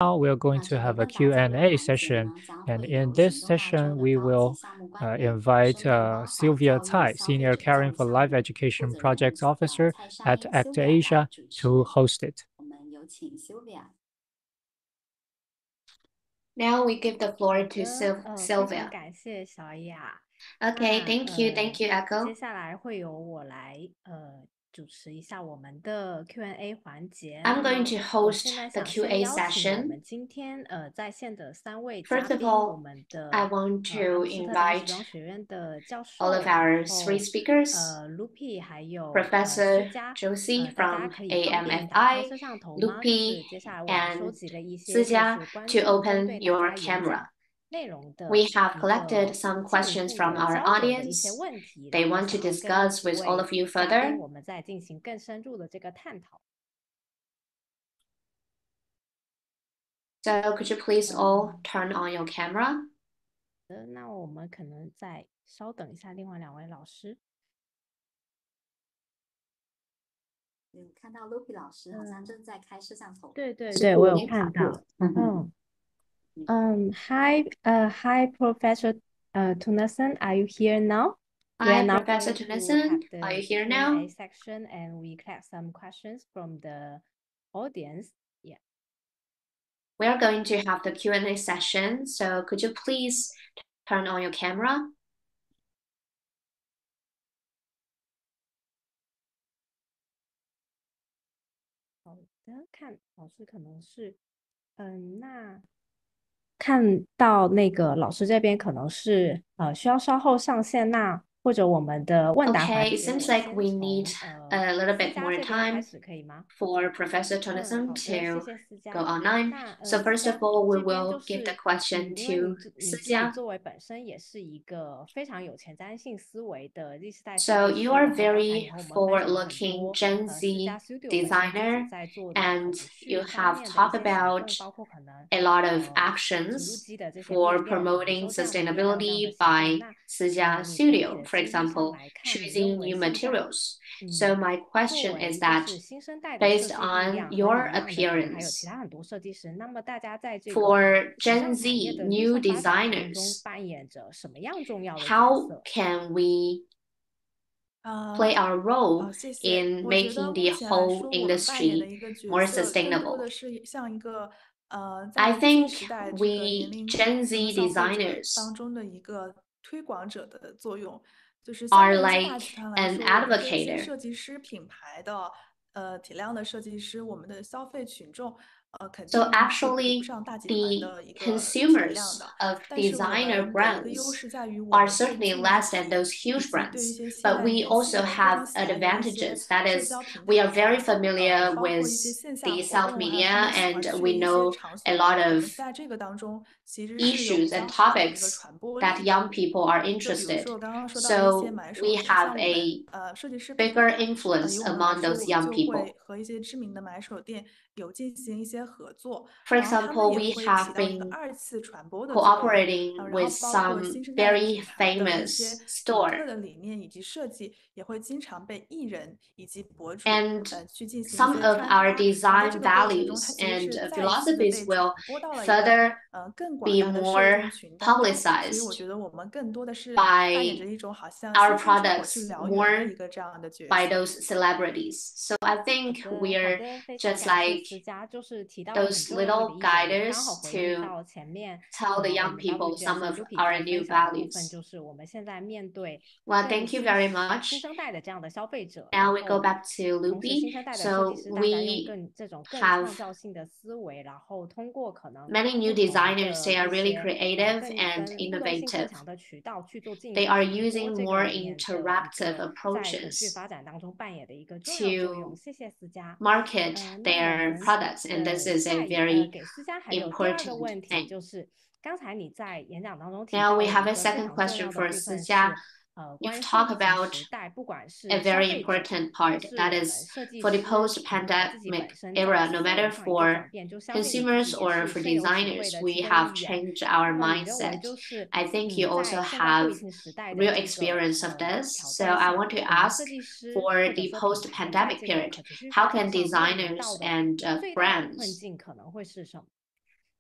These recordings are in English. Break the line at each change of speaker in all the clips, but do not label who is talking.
Now we are going
那
to
这个
have a
问答交流
Q&A
环节
session,
呢，将
and
会
in
有
this
许多大洲
session,
的
we
高级
will
项目官员、
invite
深圳高考
Sylvia
教育
Tsai,
消费
Senior
者教
Caring
育
for
项
Life
目负
Education
责人
Projects Officer
蔡尚
at
英
ACT
Sylvia 来
Asia
主
to
持。
host it.
我们有请 Sylvia。
Now we give the floor
好
to
的，非常
Sylvia.
感谢小雅。
Okay,
那
thank you,
接
Echo.
下来会由我来主持一下我们的 Q&A 环节。
I'm
那
going
么
to
我
host
现在
the
想先
QA
邀请我
session.
们今天在线的3位
First
嘉
of
宾，我
all,
们
I
的
want
阿
to
姆斯特丹时
invite
装学院的教
all of
授，然
our
后
three speakers,
Lupi 还有思
Professor
佳，
Josie
大家
from
可以方便打开
AMFI,
摄像头吗？就
Lupi,
是接下来我们收
and
集了一些就
Sijia
是观
to
众针
open
对大
your
家演
camera.
讲内容
We
的
have
一
collected
个
some
进一
questions
步
from
的
our
交流的一些
audience.
问题，
They
然后
want to
想要跟
discuss
几
with all
位
of you
嘉宾
further.
我们再进行更深入的这个探讨。
So could you please all turn on your camera?
那我们可能再稍等一下，另外2位老师。
看到 Lupi 老师好像正在开摄像头。
对对对，我有看到。Hi, Professor Tunason, are you here now? We are
Hi,
now
Professor
going to have
Tunason.
the
Are you here
Q&A
now?
section, and we collect some questions from the audience. Yeah.
We are going to have the Q&A session. So could you please turn on your camera?
好的，看老师可能是，那看到那个老师这边可能是需要稍后上线，那或者我们的问答环
Okay, it
节，我
seems like
先
we need
从
a little
思
bit
佳
more
这边开
time
始，可以吗？
for Professor
好
Tunason
的，谢
to
谢思
go
佳。
online.
那
So
思
first of
佳
all, we
这边就
will give the
是，question 因为
to
你自己
Sijia.
作为本身也是一个非常有前瞻性思维的 Z 世代设
So
计
you
师，
are
然后刚才
very
也和我们分享了很
forward-looking
多
Gen
思佳
Z
Studio 本身自己
designer,
在做的可
and
持
you
续方
have
面的一
talked
些行
about
动，包括可能
a lot of
纸物
actions
机的这些
for
面料回
promoting
收这样的面料这样的
sustainability
行动。
by
那
Sijia
你整体
Studio,
的
for
经历上
example,
来看，你认
choosing
为
new
现在
materials. So my
作
question
为
is
就
that
是新生代的设
based
计力
on
量和
your
你一样的，可能还有其
appearance
他很多设计师，那么大家在这个
for
时
Gen
尚产业
Z
的绿
new
色发展当中
designers,
扮演着什么样重要的角
how
色？
can we play
呃，our
role
谢谢。
in
我觉得
making
目
the
前来
whole
说，我们扮演的
industry
一个角
more
色，更多
sustainable?
的是像一个
I
在 Z
think
时代这个年
we
龄
Gen
层
Z
消费者
designers
当中的一个推广者的作用。就是相
are
对于一些
like
大集团来
an
说，我们这些
advocator.
设计师品牌的体量的设计师，我们的消费群众肯
So
定是比不
actually,
上大集团
the
的一个体量
consumers
的。
of
但是我
designer
们的一个优
brands
势在于，我
are
们更
certainly
具媒
less than
体，those 以
huge
及对一
brands,
些现
but
在
we
年轻
also
人非常
have
喜爱的一些
advantages. That
社
is,
交平
we are
台
very
呀，familiar 包
with
括一些线下
the
活
South
动，还有他
media
们喜欢
and
去的
we
一些
know
场
a
所，
lot
我
of
们在这个当中其实是有比
issues
较
and
好的一个
topics
传播
that
力的。
young people are
就比如
interested.
说我刚刚说到的一些
So
买手
we
店，
have
像我们
a
设计师品
bigger
牌，以
influence
我们来
among
说，
those
我们
young
就
people.
会和一些知名的买手店有进行一些合作，
For
然后他们
example,
也
we
会起
have
到一个
been
二次传播的作用。
cooperating
然后
with
包括
some
新生代的
very
品牌的一些
famous
独
store.
特的理念以及设计，也会经常被艺人以及博主
And
去进行一
some
些
of
穿
our
搭，然后在这
design
个过程中，它
values
其实
and
是再次的
philosophies
被
will
传播到了一个
further
更广
be
大的受
more
众群当中。所以我
publicized
觉得我们更多的是扮演着
by
一种好像
our
新鲜出口去
products
燎原的
more
一个这样的角
by
色。
those celebrities. So I
好
think
的，好
we're
的，非常
just
感谢
like
思佳，就是提到了很
those
重要的
little
一点，也刚好
guiders
回应
to
到前面
tell the
我
young
们
people some
WGS
of
Lupi 在
our
分
new
享的部分，
values.
就是我们现在面对
Well,
更
thank you very
新
much.
生代的这样的消费者，然
Now we go
后
back to
同时
Loopy.
新生代的设计
So
师，大家用
we
这种更
have
创造性的思维，然后通过可能
many
不
new
同
designers.
的
They are
一
really
些
creative
更
and
互动性更
innovative.
强的渠道去做进一
They
步
are
传播，
using
这个
more
里面的一
interactive
个在可持续
approaches
发展当中扮演的一个重要作用。
to
谢谢思佳。
market
那我
their
们
products, and this is a very
给思佳还有第二个
important
问题，
thing.
就是刚才你在演讲当中提
Now
到
we
了
have
一
a
个非
second
常重
question
要的
for
部分
Sijia.
是
You've
关系
talked
型
about
时代，不管
a
是消
very
费者
important
还
part,
是
that
我们
is
设计
for the
师，自己
post-pandemic
本身在
era, no
思维
matter
上一个
for
转变，就相信你自己
consumers
也
or
是
for
深有体会
designers,
的
we
其中
have
一员。
changed our
那么你认为
mindset.
就是
I think you also
在现在后疫
have
情时代的
real
这个
experience of this.
挑
So
战
I
下，
want to
我们
ask
设计师
for
或者
the
说品牌在
post-pandemic
这个
period,
可持续
how
发展
can
上面临
designers
到的
and
最大的困
brands
境可能会是什么？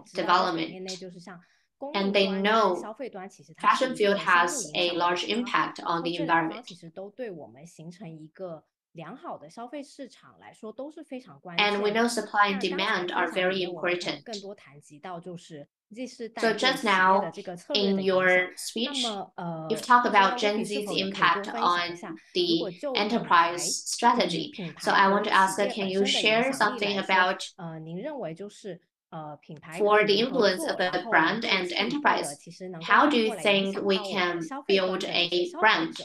sustainable
知道在产
development.
业内就是像公
And
路
they
端跟
know
消费端，其实它是
fashion
一
field
个相互
has
影
a
响的
large
地方，
impact
然
on
后
the
这两方
environment.
其实都对我们形成一个良好的消费市场来说都是非常关
And we
键
know
的。
supply and
那刚才
demand
分
are
享里
very
面，我们可能
important.
更多谈及到就是既是
So
带对
just
企业的
now
这个策略
in
的影响。
your
那
speech,
么
you've talked
不知道
about Gen
Lopi 是
Z's
否也可以多
impact
分享一
on
下，如果
the
就品
enterprise
牌
strategy.
品
So
牌
I
和
want to
企
ask,
业
can
本
you
身的影
share
响力
something
来说，
about
您认为就是品牌可
for
以
the
如何
influence of
做，
the
然后能
brand
够
and
进一步的
enterprise?
其实能够
How
反
do you
过来影
think
响
we
到我们的
can
消费端
build
的这些
a
消费
brand?
者？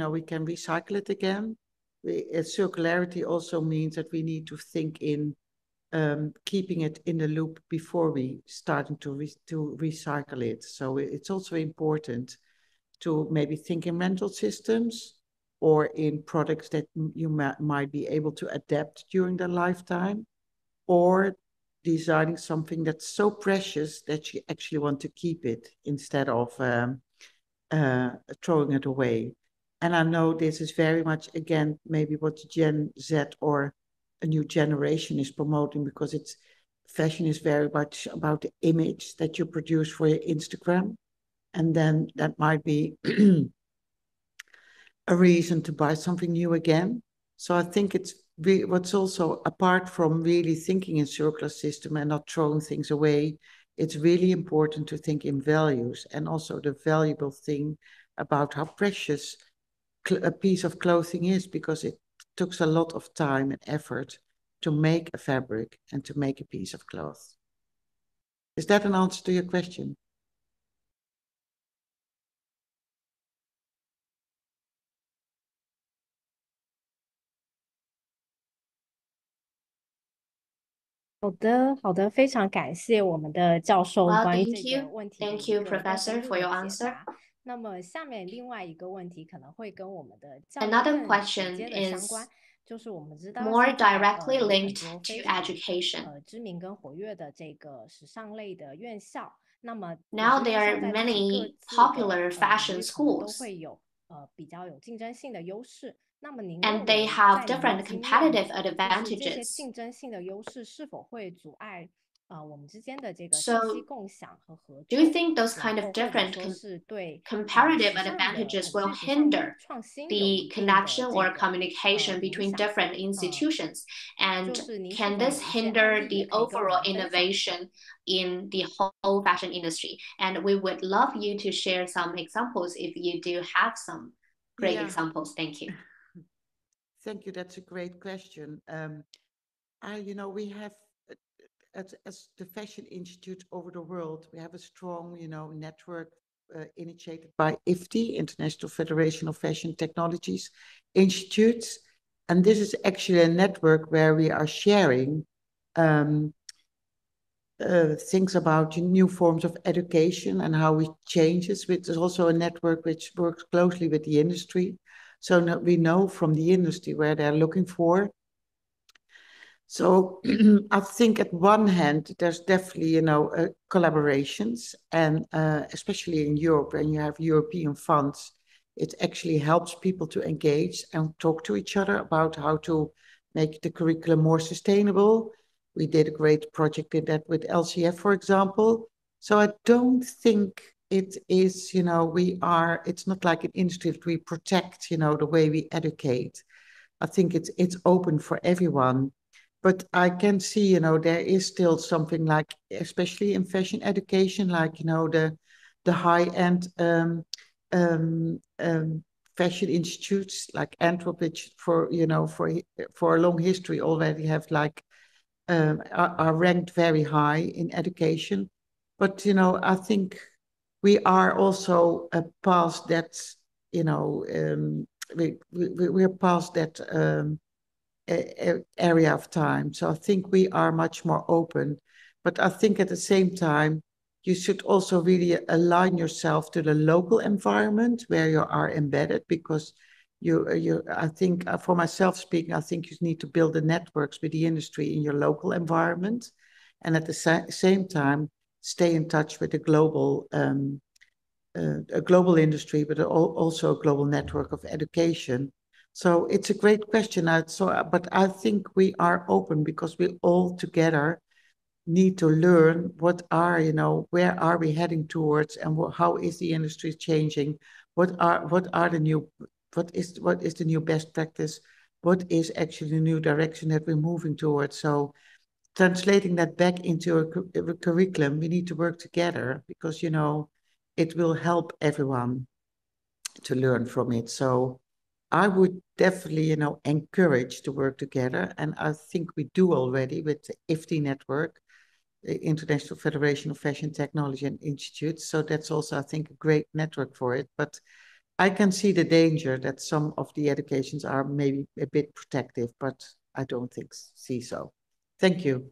we can recycle it again. Circularity also means that we need to think in keeping it in the loop before we starting to recycle it. So it's also important. to maybe think in rental systems or in products that you might be able to adapt during their lifetime, or designing something that's so precious that you actually want to keep it instead of throwing it away. And I know this is very much, again, maybe what Gen Z or a new generation is promoting, because fashion is very much about the image that you produce for your Instagram. And then that might be a reason to buy something new again. So I think what's also, apart from really thinking in circular system and not throwing things away, it's really important to think in values, and also the valuable thing about how precious a piece of clothing is, because it took a lot of time and effort to make a fabric and to make a piece of cloth. Is that an answer to your question?
好的，非常感谢我们的教授
Well,
关于
thank
这个
you.
问题的
Thank
一
you,
个更
Professor,
深入
for
的
your
解
answer.
答。那么下面另外一个问题可能会跟我们的教育
Another
更直
question
接的相关，
is
就是我们知道
more
现在
directly
有很
linked
多
to
非常
education.
知名跟活跃的这个时尚类的院校。那么每
Now
个
there
院
are
校在自己各
many
自的
popular
领
fashion
域可能都
schools,
会有比较有竞争性的优势。那么您
and
认
they
为
have
在您的
different
经验里，
competitive
就是这些
advantages.
竞争性的优势是否会阻碍我们之间的这个信
So
息共享和合
do you
作，
think those
然
kind
后
of
或者
different
说是对
comparative
时尚的
advantages will
对时尚的
hinder
创新有
the
一定的
connection
这
or
个
communication
影
between
响？
different institutions?
就
And
是您是
can
否有
this
一些案
hinder
例也
the
可以跟我
overall
们分享一下？
innovation in the whole fashion industry? And we would love you to share some examples if you do have some great
Yeah.
examples. Thank you.
Thank you. That's a great question. We have, as the Fashion Institute over the world, we have a strong, network initiated by IFTI, International Federation of Fashion Technologies Institutes. And this is actually a network where we are sharing things about new forms of education and how it changes. Which is also a network which works closely with the industry. So we know from the industry where they're looking for. So I think at one hand, there's definitely, collaborations, and especially in Europe, when you have European funds, it actually helps people to engage and talk to each other about how to make the curriculum more sustainable. We did a great project in that with LCF, for example. So I don't think it is, it's not like an industry that we protect, the way we educate. I think it's open for everyone. But I can see, there is still something like, especially in fashion education, like, the high-end fashion institutes like Antwerp, which for a long history already have are ranked very high in education. But, I think we are also past that, we're past that area of time. So I think we are much more open. But I think at the same time, you should also really align yourself to the local environment where you are embedded, because I think for myself speaking, I think you need to build the networks with the industry in your local environment. And at the same time, stay in touch with a global industry, but also a global network of education. So it's a great question. But I think we are open, because we all together need to learn where are we heading towards, and how is the industry changing? What is the new best practice? What is actually the new direction that we're moving towards? So translating that back into a curriculum, we need to work together, because it will help everyone to learn from it. So I would definitely, encourage to work together. And I think we do already with the IFTI network, the International Federation of Fashion Technology and Institutes. So that's also, I think, a great network for it. But I can see the danger that some of the educations are maybe a bit protective, but I don't see so. Thank you.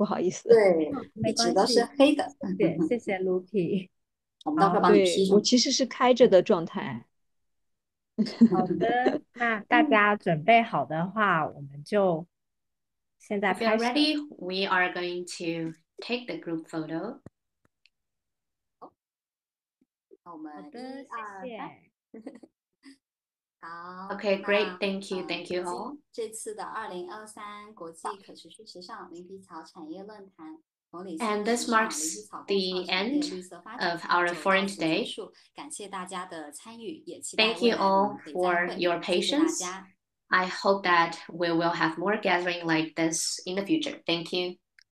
不好意思。
对，
没
一直都是
关系，
黑的。
谢谢 Lucky。
我们到时候
好
帮你
对，
披上。
我其实是开着的状态。
好的，那大家准备好的话，我们就现在
If you're
开始。
ready, we are going to take the group photo.
那我们
好的，
1、2、3。
谢谢。
好，
Okay,
那
great. Thank you. Thank you
已经
all.
这次的2023国际可持续时尚零皮草产业论坛同理
And
心
this
时尚零
marks
皮草工
the
创产业
end
绿色发展
of
就
our
到
forum
此结
today.
束，感谢大家的参与，也期待
Thank
未
you
来我们
all
可以再
for
会，
your
谢谢大
patience.
家。
I hope that we will have more gathering like this in the future. Thank you.